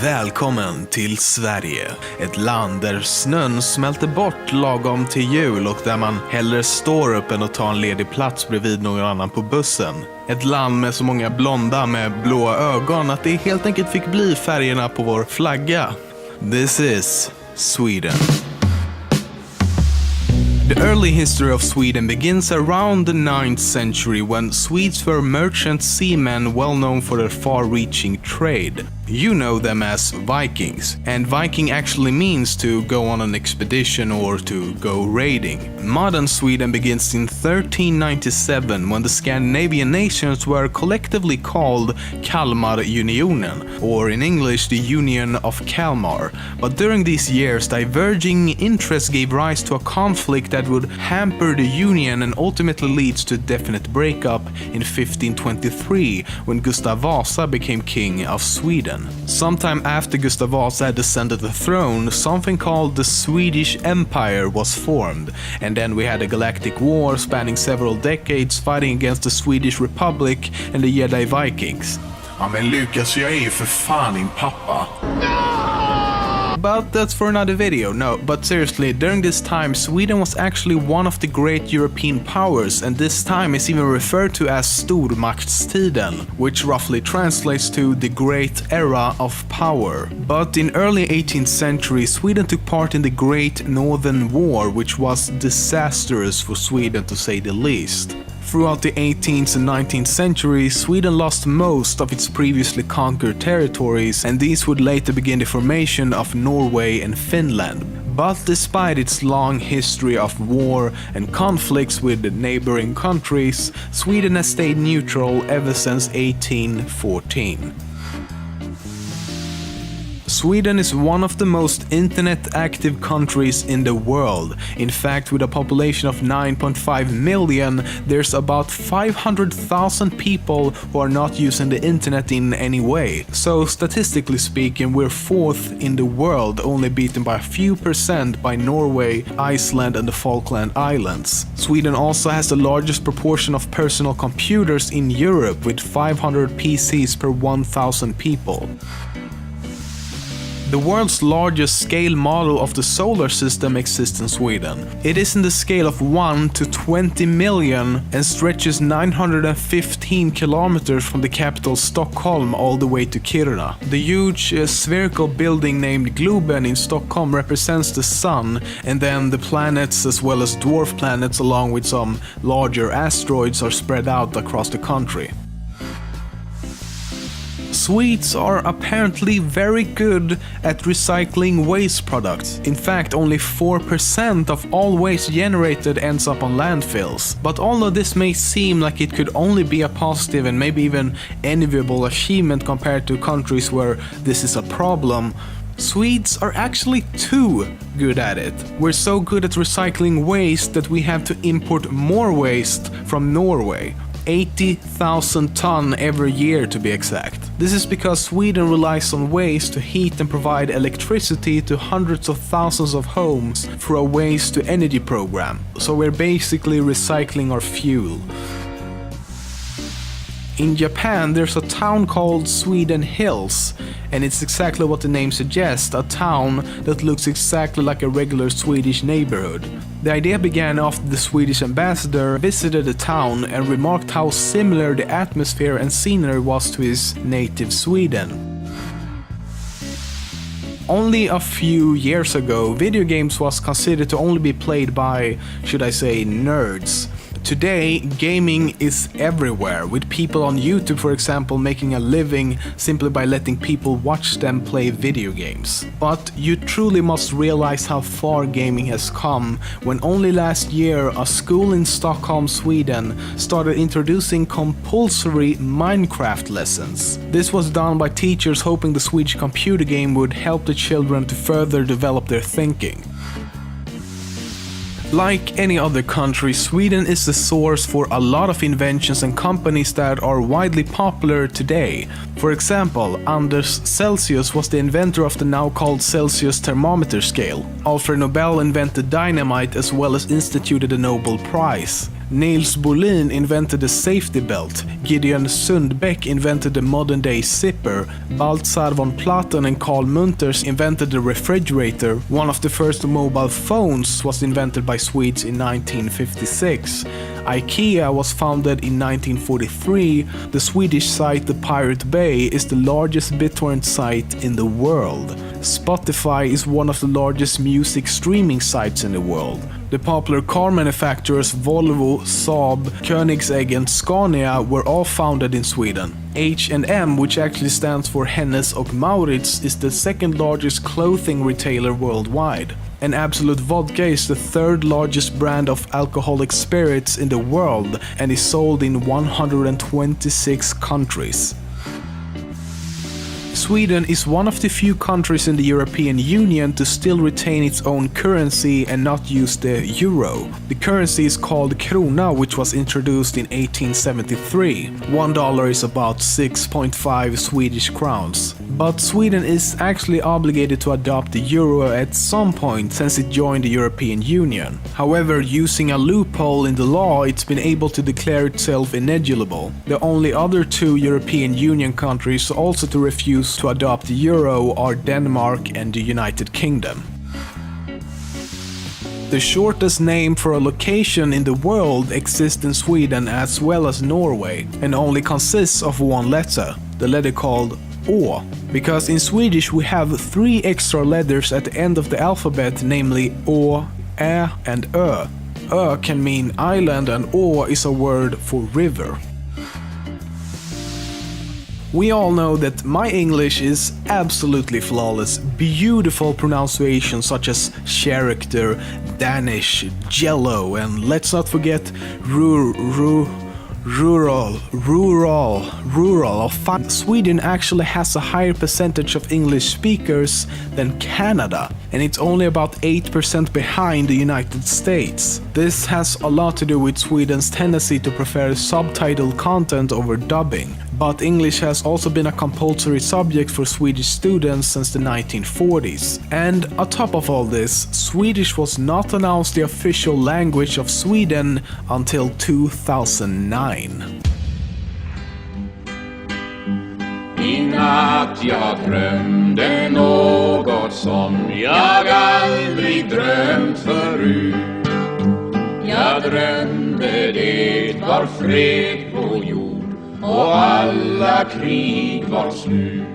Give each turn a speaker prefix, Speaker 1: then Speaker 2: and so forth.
Speaker 1: Välkommen till Sverige. Ett land där snön smälter bort lagom till jul och där man hellre står upp än att ta en ledig plats bredvid någon annan på bussen. Ett land med så många blonda med blåa ögon att det helt enkelt fick bli färgerna på vår flagga. This is Sweden. The early history of Sweden begins around the 9th century when Swedes were merchant seamen well known for their far-reaching trade. You know them as Vikings, and Viking actually means to go on an expedition or to go raiding. Modern Sweden begins in 1397 when the Scandinavian nations were collectively called Kalmarunionen, or in English the Union of Kalmar. But during these years, diverging interests gave rise to a conflict that would hamper the union and ultimately leads to a definite breakup in 1523 when Gustav Vasa became king of Sweden. Sometime after Gustav Vasa had ascended the throne, something called the Swedish Empire was formed, and then we had a galactic war spanning several decades fighting against the Swedish Republic and the Jedi Vikings.
Speaker 2: Ja men Lukas, jag är ju för fan din pappa.
Speaker 1: But that's for another video. No, but seriously, during this time Sweden was actually one of the great European powers, and this time is even referred to as Stormaktstiden, which roughly translates to the great era of power. But in early 18th century, Sweden took part in the Great Northern War, which was disastrous for Sweden to say the least. Throughout the 18th and 19th centuries, Sweden lost most of its previously conquered territories, and these would later begin the formation of Norway and Finland. But despite its long history of war and conflicts with the neighboring countries, Sweden has stayed neutral ever since 1814. Sweden is one of the most internet-active countries in the world. In fact, with a population of 9.5 million, there's about 500,000 people who are not using the internet in any way. So, statistically speaking, we're fourth in the world, only beaten by a few percent by Norway, Iceland and the Falkland Islands. Sweden also has the largest proportion of personal computers in Europe, with 500 PCs per 1,000 people. The world's largest scale model of the solar system exists in Sweden. It is in the scale of 1 to 20 million and stretches 915 kilometers from the capital Stockholm all the way to Kiruna. The huge spherical building named Globen in Stockholm represents the sun, and then the planets as well as dwarf planets along with some larger asteroids are spread out across the country. Swedes are apparently very good at recycling waste products. In fact, only 4% of all waste generated ends up on landfills. But although this may seem like it could only be a positive and maybe even enviable achievement compared to countries where this is a problem, Swedes are actually too good at it. We're so good at recycling waste that we have to import more waste from Norway. 80,000 tons every year to be exact. This is because Sweden relies on waste to heat and provide electricity to hundreds of thousands of homes through a waste to energy program. So we're basically recycling our fuel. In Japan, there's a town called Sweden Hills, and it's exactly what the name suggests, a town that looks exactly like a regular Swedish neighborhood. The idea began after the Swedish ambassador visited the town and remarked how similar the atmosphere and scenery was to his native Sweden. Only a few years ago, video games was considered to only be played by, should I say, nerds. Today, gaming is everywhere, with people on YouTube, for example, making a living simply by letting people watch them play video games. But you truly must realize how far gaming has come when only last year a school in Stockholm, Sweden started introducing compulsory Minecraft lessons. This was done by teachers hoping the Swedish computer game would help the children to further develop their thinking. Like any other country, Sweden is the source for a lot of inventions and companies that are widely popular today. For example, Anders Celsius was the inventor of the now called Celsius thermometer scale. Alfred Nobel invented dynamite as well as instituted the Nobel Prize. Niels Bohlin invented the safety belt, Gideon Sundbäck invented the modern-day zipper, Baltzar von Platen and Carl Munters invented the refrigerator, one of the first mobile phones was invented by Swedes in 1956, IKEA was founded in 1943, the Swedish site The Pirate Bay is the largest BitTorrent site in the world, Spotify is one of the largest music streaming sites in the world. The popular car manufacturers Volvo, Saab, Koenigsegg and Scania were all founded in Sweden. H&M, which actually stands for Hennes och Mauritz, is the second largest clothing retailer worldwide. And Absolut Vodka is the third largest brand of alcoholic spirits in the world and is sold in 126 countries. Sweden is one of the few countries in the European Union to still retain its own currency and not use the euro. The currency is called krona, which was introduced in 1873. $1 is about 6.5 Swedish crowns. But Sweden is actually obligated to adopt the euro at some point since it joined the European Union. However, using a loophole in the law, it's been able to declare itself ineligible. The only other two European Union countries also to refuse to adopt the euro are Denmark and the United Kingdom. The shortest name for a location in the world exists in Sweden as well as Norway and only consists of one letter, the letter called Å, because in Swedish we have 3 extra letters at the end of the alphabet, namely Å, Ä and Ö. Ö can mean island and Å is a word for river. We all know that my English is absolutely flawless, beautiful pronunciations such as character, Danish, jello, and let's not forget rural. Sweden actually has a higher percentage of English speakers than Canada, and it's only about 8% behind the United States. This has a lot to do with Sweden's tendency to prefer subtitled content over dubbing, but English has also been a compulsory subject for Swedish students since the 1940s. And on top of all this, Swedish was not announced the official language of Sweden until 2009.
Speaker 3: I natt jag drömde något som jag aldrig drömt förut. Jag drömde det var fred på jord och alla krig var slut.